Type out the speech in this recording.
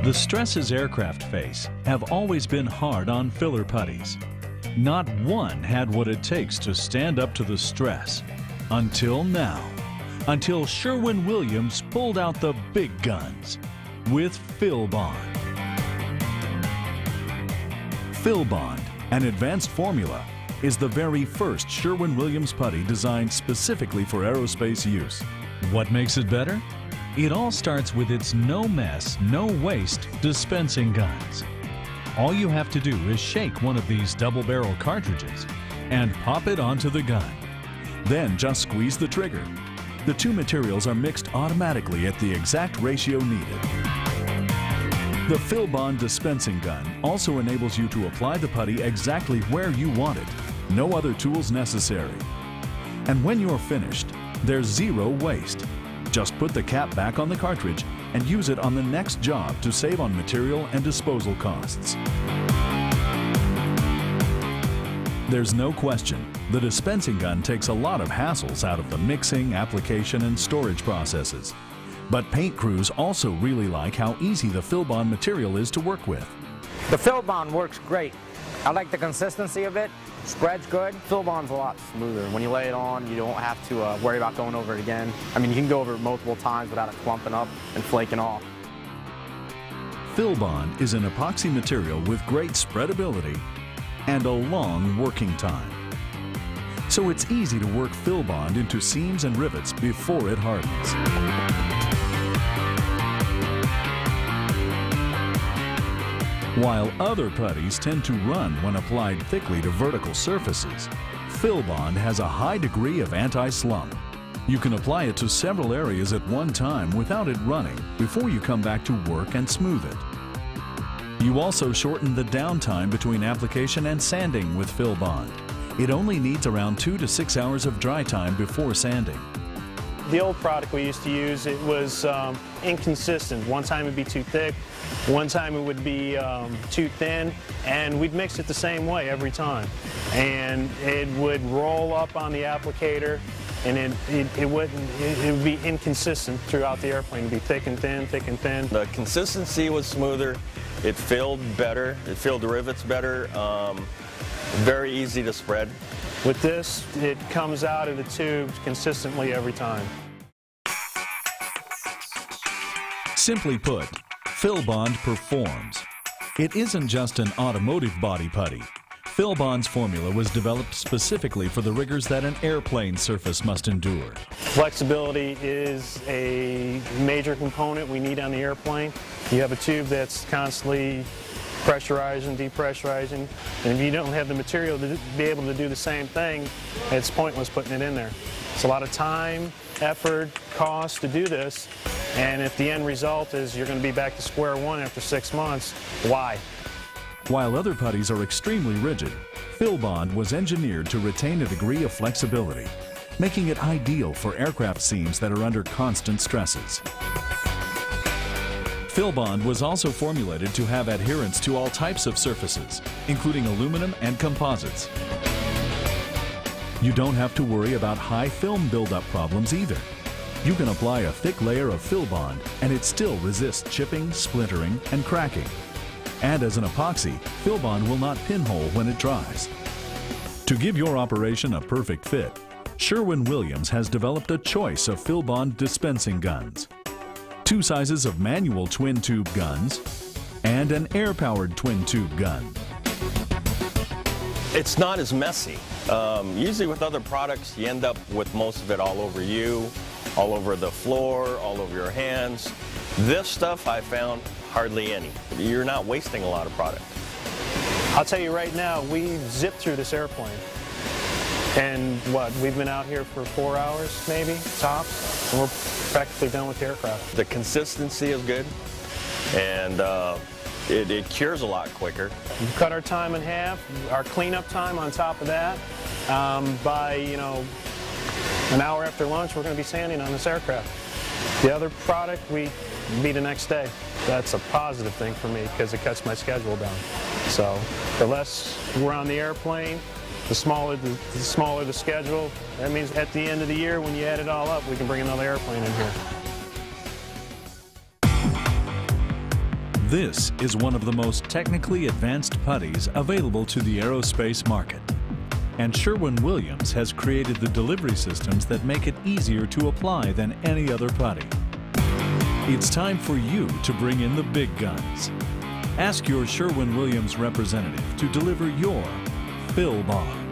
The stresses aircraft face have always been hard on filler putties. Not one had what it takes to stand up to the stress. Until now. Until Sherwin Williams pulled out the big guns with FillBond. FillBond, an advanced formula, is the very first Sherwin Williams putty designed specifically for aerospace use. What makes it better? It all starts with its no mess, no waste dispensing guns. All you have to do is shake one of these double-barrel cartridges and pop it onto the gun. Then just squeeze the trigger. The two materials are mixed automatically at the exact ratio needed. The FillBond dispensing gun also enables you to apply the putty exactly where you want it. No other tools necessary. And when you're finished, there's zero waste. Just put the cap back on the cartridge and use it on the next job to save on material and disposal costs. There's no question, the dispensing gun takes a lot of hassles out of the mixing, application, and storage processes. But paint crews also really like how easy the FillBond material is to work with. The FillBond works great. I like the consistency of it. Spreads good. FillBond's a lot smoother. When you lay it on, you don't have to worry about going over it again. I mean, you can go over it multiple times without it clumping up and flaking off. FillBond is an epoxy material with great spreadability and a long working time. So it's easy to work FillBond into seams and rivets before it hardens. While other putties tend to run when applied thickly to vertical surfaces, FillBond has a high degree of anti-slump. You can apply it to several areas at one time without it running before you come back to work and smooth it. You also shorten the downtime between application and sanding with FillBond. It only needs around 2 to 6 hours of dry time before sanding. The old product we used to use, it was inconsistent. One time it would be too thick, one time it would be too thin, and we'd mix it the same way every time. And it would roll up on the applicator, and it would be inconsistent throughout the airplane. It would be thick and thin, thick and thin. The consistency was smoother, it filled better, it filled the rivets better, very easy to spread. With this, it comes out of the tube consistently every time. Simply put, FillBond performs. It isn't just an automotive body putty. FillBond's formula was developed specifically for the rigors that an airplane surface must endure. Flexibility is a major component we need on the airplane. You have a tube that's constantly pressurizing, depressurizing, and if you don't have the material to be able to do the same thing, it's pointless putting it in there. It's a lot of time, effort, cost to do this, and if the end result is you're going to be back to square one after 6 months, why? While other putties are extremely rigid, FillBond was engineered to retain a degree of flexibility, making it ideal for aircraft seams that are under constant stresses. FillBond was also formulated to have adherence to all types of surfaces, including aluminum and composites. You don't have to worry about high film buildup problems either. You can apply a thick layer of FillBond and it still resists chipping, splintering, and cracking. And as an epoxy, FillBond will not pinhole when it dries. To give your operation a perfect fit, Sherwin Williams has developed a choice of FillBond dispensing guns. 2 sizes of manual twin-tube guns, and an air-powered twin-tube gun. It's not as messy. Usually with other products, you end up with most of it all over you, all over the floor, all over your hands. This stuff I found hardly any. You're not wasting a lot of product. I'll tell you right now, we zipped through this airplane. And we've been out here for 4 hours, maybe, tops, and we're practically done with the aircraft. The consistency is good, and it cures a lot quicker. We've cut our time in half, our cleanup time on top of that. By, an hour after lunch, we're going to be sanding on this aircraft. The other product, we be the next day. That's a positive thing for me because it cuts my schedule down. So the less we're on the airplane, the smaller the schedule. That means at the end of the year, when you add it all up, we can bring another airplane in here. This is one of the most technically advanced putties available to the aerospace market. And Sherwin Williams has created the delivery systems that make it easier to apply than any other putty. It's time for you to bring in the big guns. Ask your Sherwin Williams representative to deliver your FillBond.